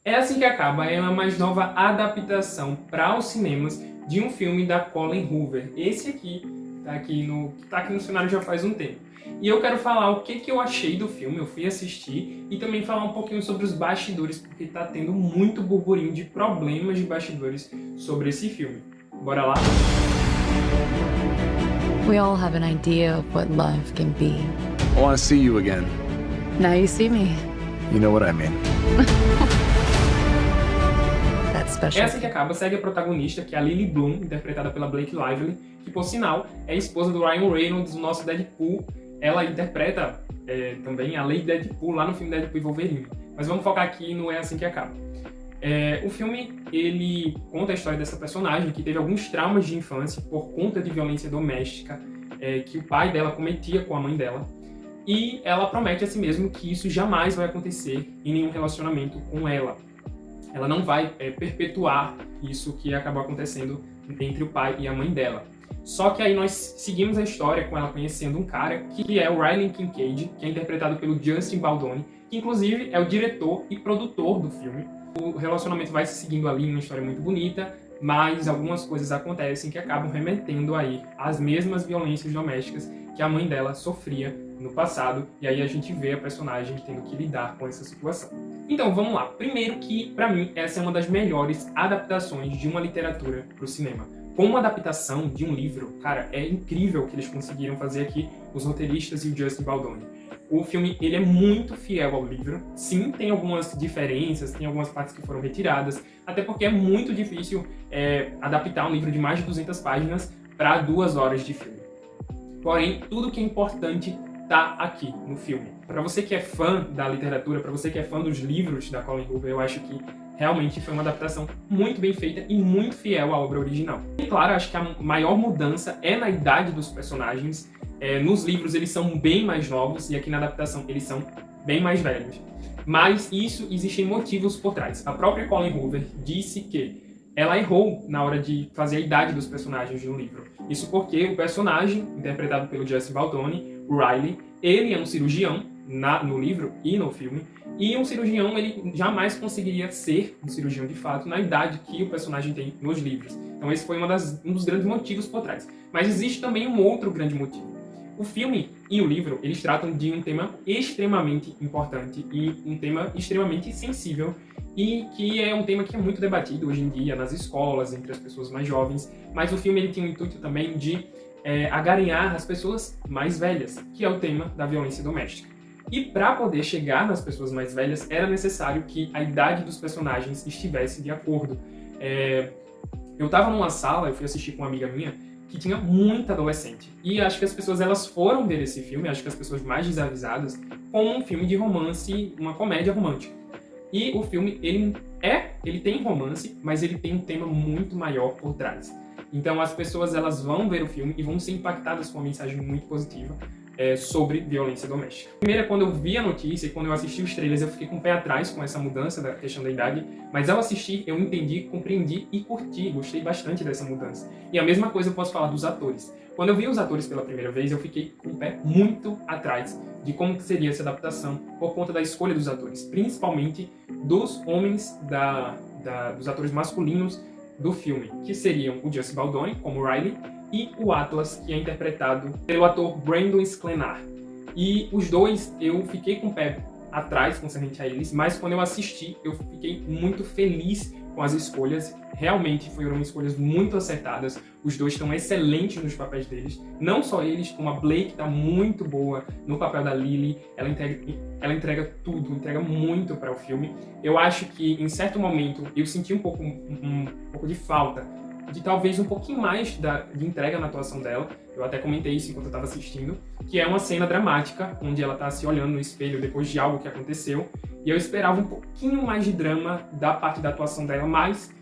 É Assim que Acaba é uma mais nova adaptação para os cinemas de um filme da Colleen Hoover. Esse aqui tá aqui no cenário já faz um tempo. E eu quero falar o que eu achei do filme, eu fui assistir, e também falar um pouquinho sobre os bastidores, porque tá tendo muito burburinho de problemas de bastidores sobre esse filme. Bora lá? We all have an idea of what love can be. I want to see you again. Now you see me. You know what I mean. That's É special. Assim que Acaba segue a protagonista, que é a Lily Bloom, interpretada pela Blake Lively, que, por sinal, é esposa do Ryan Reynolds, o nosso Deadpool. Ela interpreta também a Lady Deadpool lá no filme Deadpool e Wolverine. Mas vamos focar aqui no É Assim que Acaba. O filme, ele conta a história dessa personagem que teve alguns traumas de infância por conta de violência doméstica que o pai dela cometia com a mãe dela. E ela promete a si mesma que isso jamais vai acontecer em nenhum relacionamento com ela. Ela não vai perpetuar isso que acabou acontecendo entre o pai e a mãe dela. Só que aí nós seguimos a história com ela conhecendo um cara que é o Riley Kincaid, que é interpretado pelo Justin Baldoni, que inclusive é o diretor e produtor do filme. O relacionamento vai se seguindo ali, uma história muito bonita, mas algumas coisas acontecem que acabam remetendo aí às mesmas violências domésticas que a mãe dela sofria no passado, e aí a gente vê a personagem tendo que lidar com essa situação. Então, vamos lá. Primeiro que, pra mim, essa é uma das melhores adaptações de uma literatura pro cinema. Como adaptação de um livro, cara, é incrível o que eles conseguiram fazer aqui, os roteiristas e o Justin Baldoni. O filme, ele é muito fiel ao livro. Sim, tem algumas diferenças, tem algumas partes que foram retiradas, até porque é muito difícil adaptar um livro de mais de 200 páginas para 2 horas de filme. Porém, tudo que é importante tá aqui no filme. Para você que é fã da literatura, para você que é fã dos livros da Colleen Hoover, eu acho que realmente foi uma adaptação muito bem feita e muito fiel à obra original. E claro, acho que a maior mudança é na idade dos personagens. Nos livros eles são bem mais novos e aqui na adaptação eles são bem mais velhos. Mas isso existem motivos por trás. A própria Colleen Hoover disse que ela errou na hora de fazer a idade dos personagens de um livro. Isso porque o personagem, interpretado pelo Justin Baldoni, o Riley, ele é um cirurgião no livro e no filme, e um cirurgião ele jamais conseguiria ser um cirurgião de fato na idade que o personagem tem nos livros. Então esse foi um dos grandes motivos por trás. Mas existe também um outro grande motivo. O filme e o livro, eles tratam de um tema extremamente importante e um tema extremamente sensível, e que é um tema que é muito debatido hoje em dia nas escolas, entre as pessoas mais jovens, mas o filme ele tem o intuito também de agarinhar as pessoas mais velhas, que é o tema da violência doméstica. E para poder chegar nas pessoas mais velhas, era necessário que a idade dos personagens estivesse de acordo. Eu estava numa sala, eu fui assistir com uma amiga minha, que tinha muita adolescente. E acho que as pessoas elas foram ver esse filme, acho que as pessoas mais desavisadas, como um filme de romance, uma comédia romântica. E o filme, ele tem romance, mas ele tem um tema muito maior por trás. Então as pessoas elas vão ver o filme e vão ser impactadas com uma mensagem muito positiva sobre violência doméstica. Primeiro, quando eu vi a notícia e quando eu assisti os trailers, eu fiquei com o pé atrás com essa mudança da questão da idade, mas ao assistir, eu entendi, compreendi e curti, gostei bastante dessa mudança. E a mesma coisa eu posso falar dos atores. Quando eu vi os atores pela primeira vez, eu fiquei com o pé muito atrás de como que seria essa adaptação por conta da escolha dos atores, principalmente dos homens, dos atores masculinos do filme, que seriam o Justin Baldoni, como Riley, e o Atlas, que é interpretado pelo ator Brandon Sklenar. E os dois, eu fiquei com o pé atrás concernente a eles, mas quando eu assisti, eu fiquei muito feliz com as escolhas. Realmente foram escolhas muito acertadas. Os dois estão excelentes nos papéis deles. Não só eles, como a Blake está muito boa no papel da Lily. Ela entrega tudo, entrega muito para o filme. Eu acho que, em certo momento, eu senti um pouco de falta de talvez um pouquinho mais de entrega na atuação dela. Eu até comentei isso enquanto eu estava assistindo, que é uma cena dramática, onde ela está se olhando no espelho depois de algo que aconteceu, e eu esperava um pouquinho mais de drama da parte da atuação dela, mas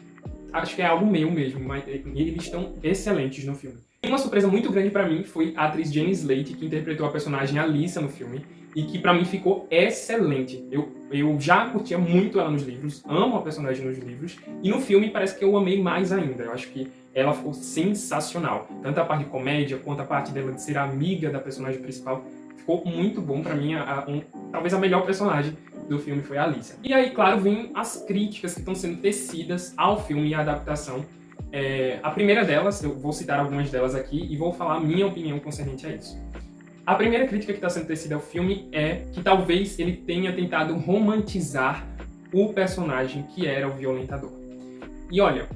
acho que é algo meu mesmo, mas eles estão excelentes no filme. E uma surpresa muito grande pra mim foi a atriz Jenny Slate, que interpretou a personagem Alyssa no filme, e que pra mim ficou excelente. Eu já curtia muito ela nos livros, amo a personagem nos livros, e no filme parece que eu amei mais ainda. Eu acho que ela ficou sensacional. Tanto a parte de comédia, quanto a parte dela de ser amiga da personagem principal, ficou muito bom pra mim. Talvez a melhor personagem do filme foi a Alicia. E aí, claro, vem as críticas que estão sendo tecidas ao filme e à adaptação. A primeira delas, eu vou citar algumas delas aqui e vou falar a minha opinião concernente a isso. A primeira crítica que está sendo tecida ao filme é que talvez ele tenha tentado romantizar o personagem que era o violentador. E olha,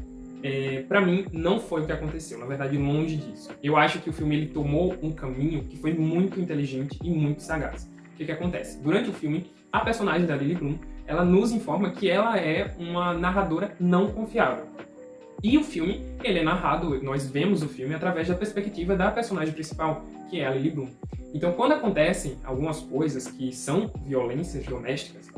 pra mim não foi o que aconteceu, na verdade longe disso. Eu acho que o filme ele tomou um caminho que foi muito inteligente e muito sagaz. O que acontece? Durante o filme, a personagem da Lily Bloom, ela nos informa que ela é uma narradora não confiável. E o filme, ele é narrado, nós vemos o filme através da perspectiva da personagem principal, que é a Lily Bloom. Então, quando acontecem algumas coisas que são violências domésticas,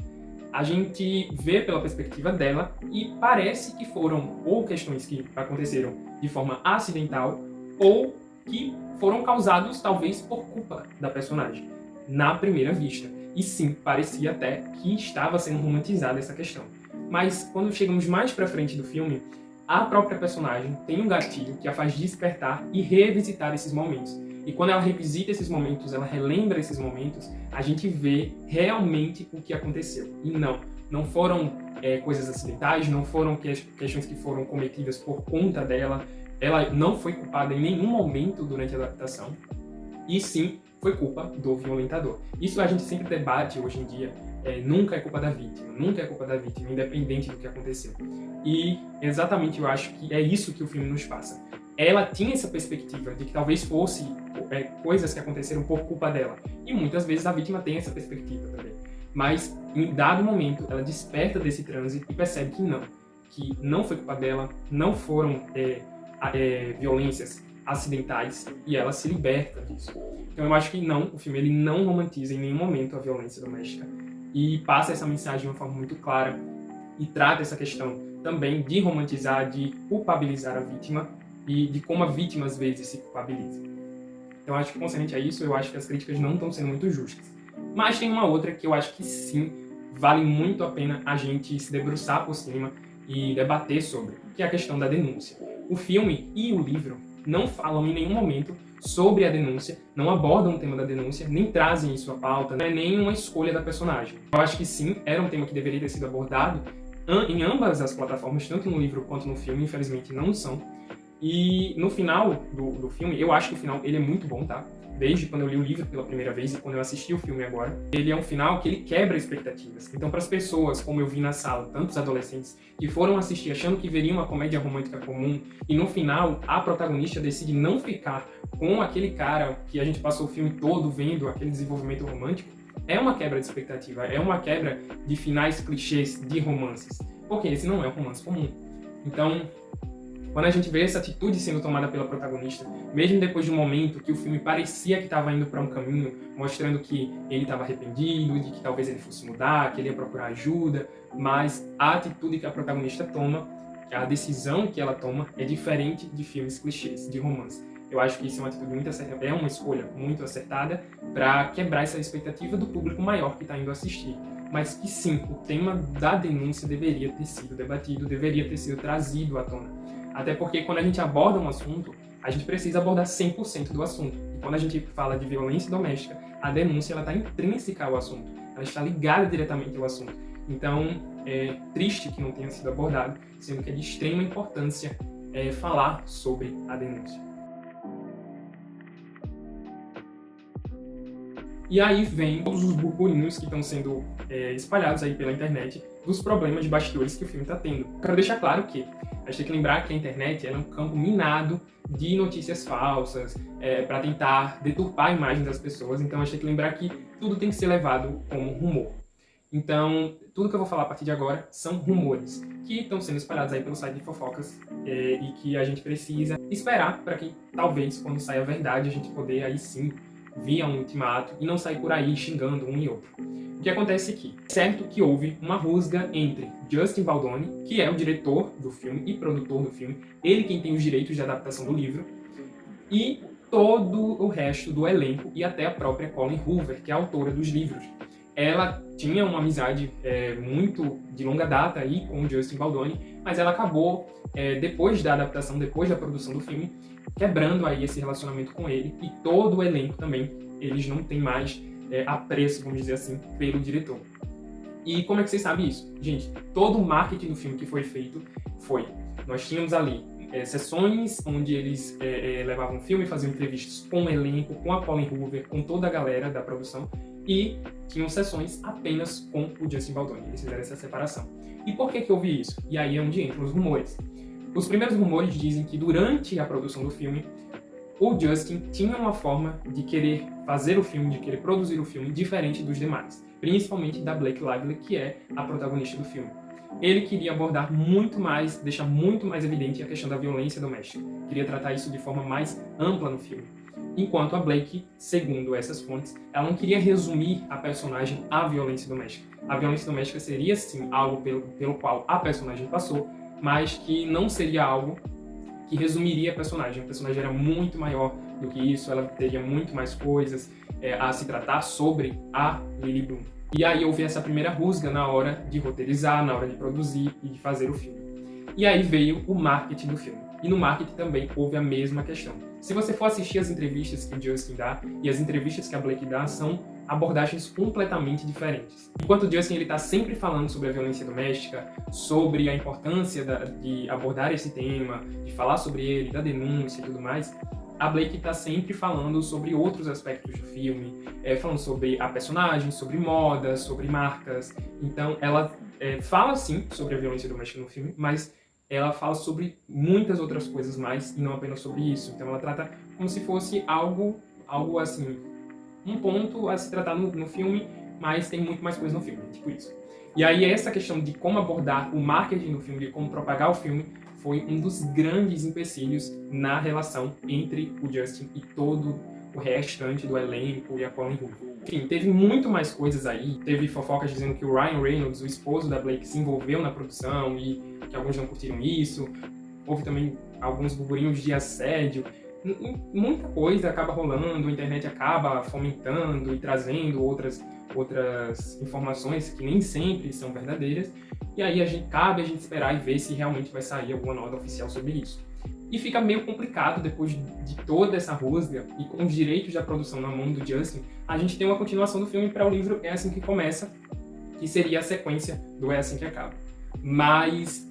a gente vê pela perspectiva dela e parece que foram ou questões que aconteceram de forma acidental ou que foram causados talvez por culpa da personagem, na primeira vista. E sim, parecia até que estava sendo romantizada essa questão. Mas quando chegamos mais pra frente do filme, a própria personagem tem um gatilho que a faz despertar e revisitar esses momentos. E quando ela revisita esses momentos, ela relembra esses momentos, a gente vê realmente o que aconteceu. E não foram coisas acidentais, não foram questões que foram cometidas por conta dela. Ela não foi culpada em nenhum momento durante a adaptação. E sim, foi culpa do violentador. Isso a gente sempre debate hoje em dia. Nunca é culpa da vítima, independente do que aconteceu. E exatamente eu acho que é isso que o filme nos passa. Ela tinha essa perspectiva de que talvez fosse coisas que aconteceram por culpa dela. E muitas vezes a vítima tem essa perspectiva também. Mas, em dado momento, ela desperta desse transe e percebe que não foi culpa dela, não foram violências acidentais, e ela se liberta disso. Então eu acho que o filme ele não romantiza em nenhum momento a violência doméstica e passa essa mensagem de uma forma muito clara e trata essa questão também de romantizar, de culpabilizar a vítima e de como a vítima às vezes se culpabiliza. Então acho que concernente a isso, eu acho que as críticas não estão sendo muito justas. Mas tem uma outra que eu acho que sim, vale muito a pena a gente se debruçar por cima e debater sobre, que é a questão da denúncia. O filme e o livro não falam em nenhum momento sobre a denúncia, não abordam o tema da denúncia, nem trazem isso à pauta, não é nem uma escolha da personagem. Eu acho que sim, era um tema que deveria ter sido abordado em ambas as plataformas, tanto no livro quanto no filme, infelizmente não são. E no final do filme, eu acho que o final ele é muito bom, tá? Desde quando eu li o livro pela primeira vez e quando eu assisti o filme agora, ele é um final que ele quebra expectativas. Então, para as pessoas, como eu vi na sala, tantos adolescentes, que foram assistir achando que veriam uma comédia romântica comum, e no final, a protagonista decide não ficar com aquele cara que a gente passou o filme todo vendo, aquele desenvolvimento romântico, é uma quebra de expectativa, é uma quebra de finais clichês de romances, porque esse não é um romance comum. Então, quando a gente vê essa atitude sendo tomada pela protagonista, mesmo depois de um momento que o filme parecia que estava indo para um caminho, mostrando que ele estava arrependido, de que talvez ele fosse mudar, que ele ia procurar ajuda, mas a atitude que a protagonista toma, a decisão que ela toma, é diferente de filmes clichês, de romance. Eu acho que isso é uma atitude muito acertada, é uma escolha muito acertada para quebrar essa expectativa do público maior que está indo assistir. Mas que sim, o tema da denúncia deveria ter sido debatido, deveria ter sido trazido à tona. Até porque quando a gente aborda um assunto, a gente precisa abordar 100% do assunto. E quando a gente fala de violência doméstica, a denúncia está intrínseca ao assunto. Ela está ligada diretamente ao assunto. Então, é triste que não tenha sido abordado, sendo que é de extrema importância falar sobre a denúncia. E aí vem todos os burburinhos que estão sendo espalhados aí pela internet dos problemas de bastidores que o filme está tendo. Quero deixar claro que a gente tem que lembrar que a internet é um campo minado de notícias falsas para tentar deturpar a imagem das pessoas. Então a gente tem que lembrar que tudo tem que ser levado como rumor. Então, tudo que eu vou falar a partir de agora são rumores que estão sendo espalhados aí pelo site de fofocas e que a gente precisa esperar para que talvez, quando saia a verdade, a gente poder aí sim via um ultimato e não sair por aí xingando um e outro. O que acontece aqui? Certo que houve uma rusga entre Justin Baldoni, que é o diretor do filme e produtor do filme, ele quem tem os direitos de adaptação do livro, e todo o resto do elenco e até a própria Colleen Hoover, que é a autora dos livros. Ela tinha uma amizade muito de longa data aí com o Justin Baldoni, mas ela acabou, depois da adaptação, depois da produção do filme, quebrando aí esse relacionamento com ele, e todo o elenco também eles não têm mais apreço, vamos dizer assim, pelo diretor. E como é que vocês sabem isso? Gente, todo o marketing do filme que foi feito nós tínhamos ali sessões onde eles levavam o filme, faziam entrevistas com o elenco, com a Colleen Hoover, com toda a galera da produção, e tinham sessões apenas com o Justin Baldoni. Eles fizeram essa separação. E por que houve isso? E aí é onde entram os rumores. Os primeiros rumores dizem que durante a produção do filme, o Justin tinha uma forma de querer fazer o filme, de querer produzir o filme diferente dos demais, principalmente da Blake Lively, que é a protagonista do filme. Ele queria abordar muito mais, deixar muito mais evidente a questão da violência doméstica. Queria tratar isso de forma mais ampla no filme. Enquanto a Blake, segundo essas fontes, ela não queria resumir a personagem à violência doméstica. A violência doméstica seria, sim, algo pelo qual a personagem passou, mas que não seria algo que resumiria a personagem. A personagem era muito maior do que isso, ela teria muito mais coisas a se tratar sobre a Lily Bloom. E aí houve essa primeira rusga na hora de roteirizar, na hora de produzir e de fazer o filme. E aí veio o marketing do filme. E no marketing também houve a mesma questão. Se você for assistir as entrevistas que o Justin dá e as entrevistas que a Blake dá, são abordagens completamente diferentes. Enquanto o Justin está sempre falando sobre a violência doméstica, sobre a importância de abordar esse tema, de falar sobre ele, da denúncia e tudo mais, a Blake está sempre falando sobre outros aspectos do filme, falando sobre a personagem, sobre moda, sobre marcas. Então ela fala sim sobre a violência doméstica no filme, mas ela fala sobre muitas outras coisas mais e não apenas sobre isso. Então ela trata como se fosse algo assim, um ponto a se tratar no filme, mas tem muito mais coisa no filme, tipo isso. E aí essa questão de como abordar o marketing do filme, de como propagar o filme, foi um dos grandes empecilhos na relação entre o Justin e todo o restante do elenco e a Colleen Hoover. Enfim, teve muito mais coisas aí. Teve fofocas dizendo que o Ryan Reynolds, o esposo da Blake, se envolveu na produção e que alguns não curtiram isso. Houve também alguns burburinhos de assédio. Muita coisa acaba rolando, a internet acaba fomentando e trazendo outras informações que nem sempre são verdadeiras. E aí cabe a gente esperar e ver se realmente vai sair alguma nota oficial sobre isso. E fica meio complicado, depois de toda essa rusga e com os direitos da produção na mão do Justin, a gente tem uma continuação do filme para o livro É Assim Que Começa, que seria a sequência do É Assim Que Acaba. Mas,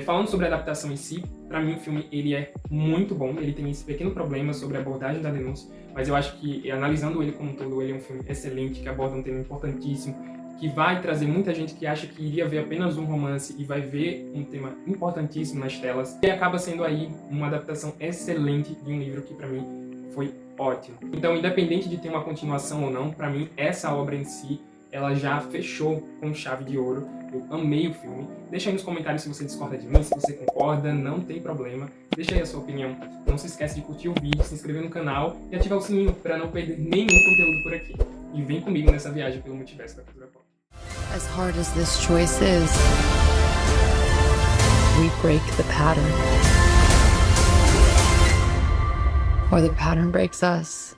falando sobre a adaptação em si, para mim o filme ele é muito bom, ele tem esse pequeno problema sobre a abordagem da denúncia, mas eu acho que, analisando ele como um todo, ele é um filme excelente, que aborda um tema importantíssimo, que vai trazer muita gente que acha que iria ver apenas um romance e vai ver um tema importantíssimo nas telas. E acaba sendo aí uma adaptação excelente de um livro que para mim foi ótimo. Então, independente de ter uma continuação ou não, para mim essa obra em si, ela já fechou com chave de ouro. Eu amei o filme. Deixa aí nos comentários se você discorda de mim, se você concorda, não tem problema. Deixa aí a sua opinião. Não se esquece de curtir o vídeo, se inscrever no canal e ativar o sininho para não perder nenhum conteúdo por aqui. E vem comigo nessa viagem pelo multiverso da cultura pop. As hard as this choice is, we break the pattern. Or the pattern breaks us.